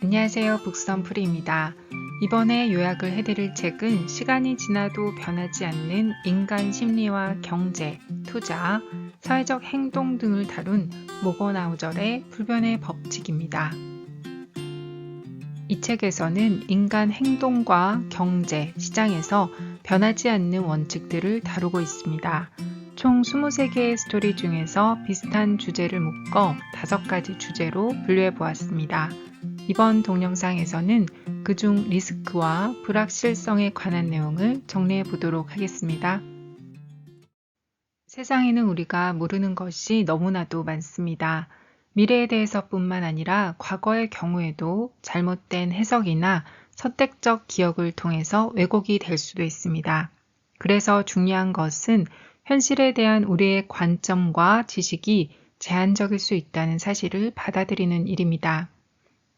안녕하세요. 북선프리입니다. 이번에 요약을 해드릴 책은 시간이 지나도 변하지 않는 인간 심리와 경제, 투자, 사회적 행동 등을 다룬 모건아우절의 불변의 법칙입니다. 이 책에서는 인간 행동과 경제, 시장에서 변하지 않는 원칙들을 다루고 있습니다. 총 23개의 스토리 중에서 비슷한 주제를 묶어 5가지 주제로 분류해 보았습니다. 이번 동영상에서는 그중 리스크와 불확실성에 관한 내용을 정리해 보도록 하겠습니다. 세상에는 우리가 모르는 것이 너무나도 많습니다. 미래에 대해서뿐만 아니라 과거의 경우에도 잘못된 해석이나 선택적 기억을 통해서 왜곡이 될 수도 있습니다. 그래서 중요한 것은 현실에 대한 우리의 관점과 지식이 제한적일 수 있다는 사실을 받아들이는 일입니다.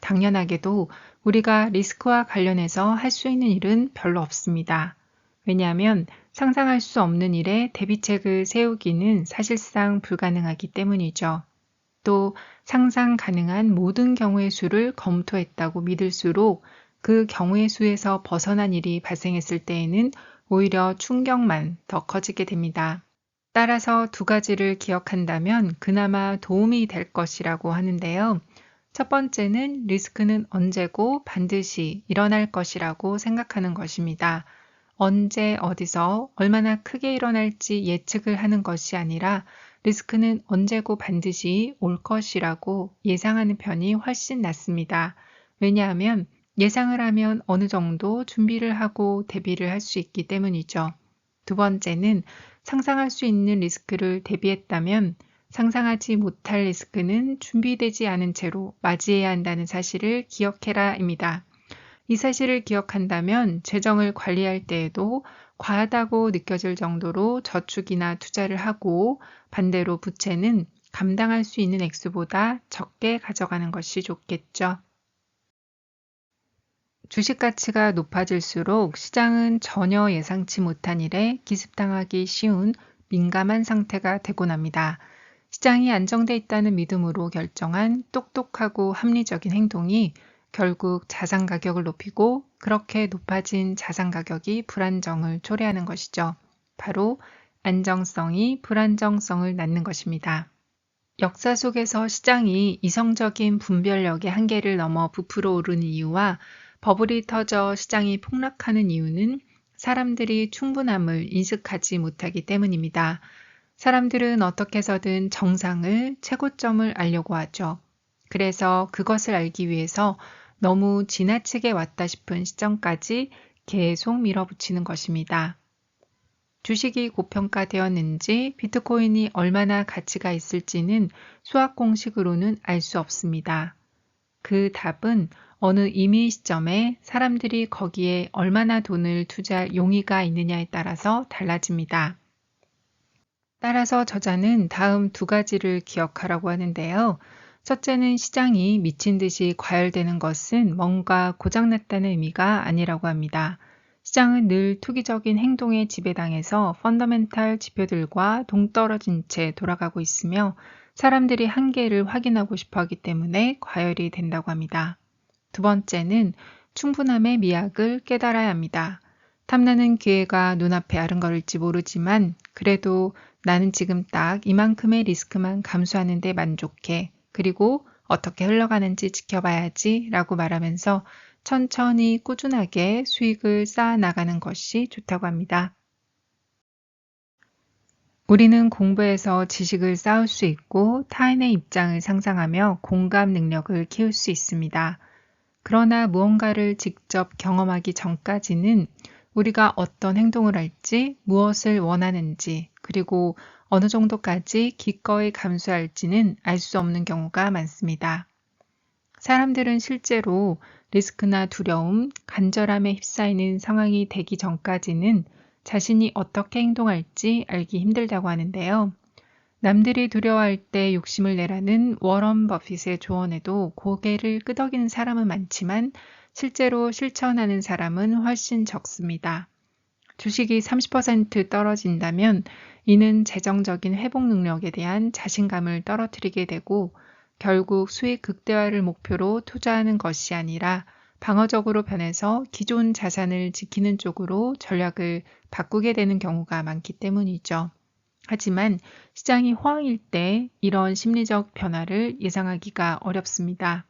당연하게도 우리가 리스크와 관련해서 할 수 있는 일은 별로 없습니다. 왜냐하면 상상할 수 없는 일에 대비책을 세우기는 사실상 불가능하기 때문이죠. 또 상상 가능한 모든 경우의 수를 검토했다고 믿을수록 그 경우의 수에서 벗어난 일이 발생했을 때에는 오히려 충격만 더 커지게 됩니다. 따라서 2가지를 기억한다면 그나마 도움이 될 것이라고 하는데요. 첫 번째는 리스크는 언제고 반드시 일어날 것이라고 생각하는 것입니다. 언제, 어디서, 얼마나 크게 일어날지 예측을 하는 것이 아니라 리스크는 언제고 반드시 올 것이라고 예상하는 편이 훨씬 낫습니다. 왜냐하면 예상을 하면 어느 정도 준비를 하고 대비를 할 수 있기 때문이죠. 2번째는 상상할 수 있는 리스크를 대비했다면 상상하지 못할 리스크는 준비되지 않은 채로 맞이해야 한다는 사실을 기억해라입니다. 이 사실을 기억한다면 재정을 관리할 때에도 과하다고 느껴질 정도로 저축이나 투자를 하고 반대로 부채는 감당할 수 있는 액수보다 적게 가져가는 것이 좋겠죠. 주식 가치가 높아질수록 시장은 전혀 예상치 못한 일에 기습당하기 쉬운 민감한 상태가 되곤 합니다. 시장이 안정돼 있다는 믿음으로 결정한 똑똑하고 합리적인 행동이 결국 자산 가격을 높이고 그렇게 높아진 자산 가격이 불안정을 초래하는 것이죠. 바로 안정성이 불안정성을 낳는 것입니다. 역사 속에서 시장이 이성적인 분별력의 한계를 넘어 부풀어 오르는 이유와 버블이 터져 시장이 폭락하는 이유는 사람들이 충분함을 인식하지 못하기 때문입니다. 사람들은 어떻게 해서든 정상을, 최고점을 알려고 하죠. 그래서 그것을 알기 위해서 너무 지나치게 왔다 싶은 시점까지 계속 밀어붙이는 것입니다. 주식이 고평가되었는지 비트코인이 얼마나 가치가 있을지는 수학 공식으로는 알 수 없습니다. 그 답은 어느 임의 시점에 사람들이 거기에 얼마나 돈을 투자할 용의가 있느냐에 따라서 달라집니다. 따라서 저자는 다음 2가지를 기억하라고 하는데요. 첫째는 시장이 미친 듯이 과열되는 것은 뭔가 고장났다는 의미가 아니라고 합니다. 시장은 늘 투기적인 행동에 지배당해서 펀더멘탈 지표들과 동떨어진 채 돌아가고 있으며 사람들이 한계를 확인하고 싶어 하기 때문에 과열이 된다고 합니다. 2번째는 충분함의 미학을 깨달아야 합니다. 탐나는 기회가 눈앞에 아른거릴지 모르지만 그래도 나는 지금 딱 이만큼의 리스크만 감수하는 데 만족해. 그리고 어떻게 흘러가는지 지켜봐야지 라고 말하면서 천천히 꾸준하게 수익을 쌓아 나가는 것이 좋다고 합니다. 우리는 공부해서 지식을 쌓을 수 있고 타인의 입장을 상상하며 공감 능력을 키울 수 있습니다. 그러나 무언가를 직접 경험하기 전까지는 우리가 어떤 행동을 할지, 무엇을 원하는지, 그리고 어느 정도까지 기꺼이 감수할지는 알 수 없는 경우가 많습니다. 사람들은 실제로 리스크나 두려움, 간절함에 휩싸이는 상황이 되기 전까지는 자신이 어떻게 행동할지 알기 힘들다고 하는데요. 남들이 두려워할 때 욕심을 내라는 워런 버핏의 조언에도 고개를 끄덕이는 사람은 많지만 실제로 실천하는 사람은 훨씬 적습니다. 주식이 30% 떨어진다면 이는 재정적인 회복 능력에 대한 자신감을 떨어뜨리게 되고 결국 수익 극대화를 목표로 투자하는 것이 아니라 방어적으로 변해서 기존 자산을 지키는 쪽으로 전략을 바꾸게 되는 경우가 많기 때문이죠. 하지만 시장이 호황일 때 이런 심리적 변화를 예상하기가 어렵습니다.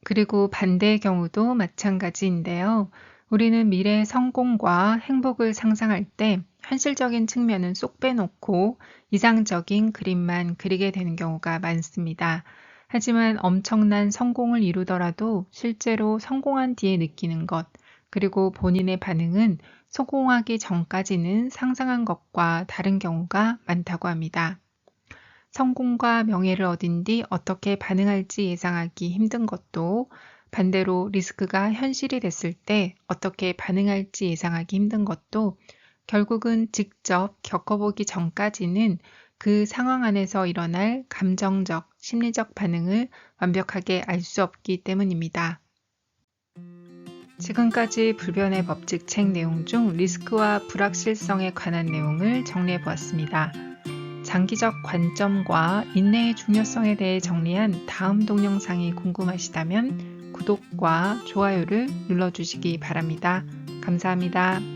그리고 반대의 경우도 마찬가지인데요. 우리는 미래의 성공과 행복을 상상할 때 현실적인 측면은 쏙 빼놓고 이상적인 그림만 그리게 되는 경우가 많습니다. 하지만 엄청난 성공을 이루더라도 실제로 성공한 뒤에 느끼는 것, 그리고 본인의 반응은 성공하기 전까지는 상상한 것과 다른 경우가 많다고 합니다. 성공과 명예를 얻은 뒤 어떻게 반응할지 예상하기 힘든 것도 반대로 리스크가 현실이 됐을 때 어떻게 반응할지 예상하기 힘든 것도 결국은 직접 겪어보기 전까지는 그 상황 안에서 일어날 감정적, 심리적 반응을 완벽하게 알 수 없기 때문입니다. 지금까지 불변의 법칙 책 내용 중 리스크와 불확실성에 관한 내용을 정리해 보았습니다. 장기적 관점과 인내의 중요성에 대해 정리한 다음 동영상이 궁금하시다면 구독과 좋아요를 눌러주시기 바랍니다. 감사합니다.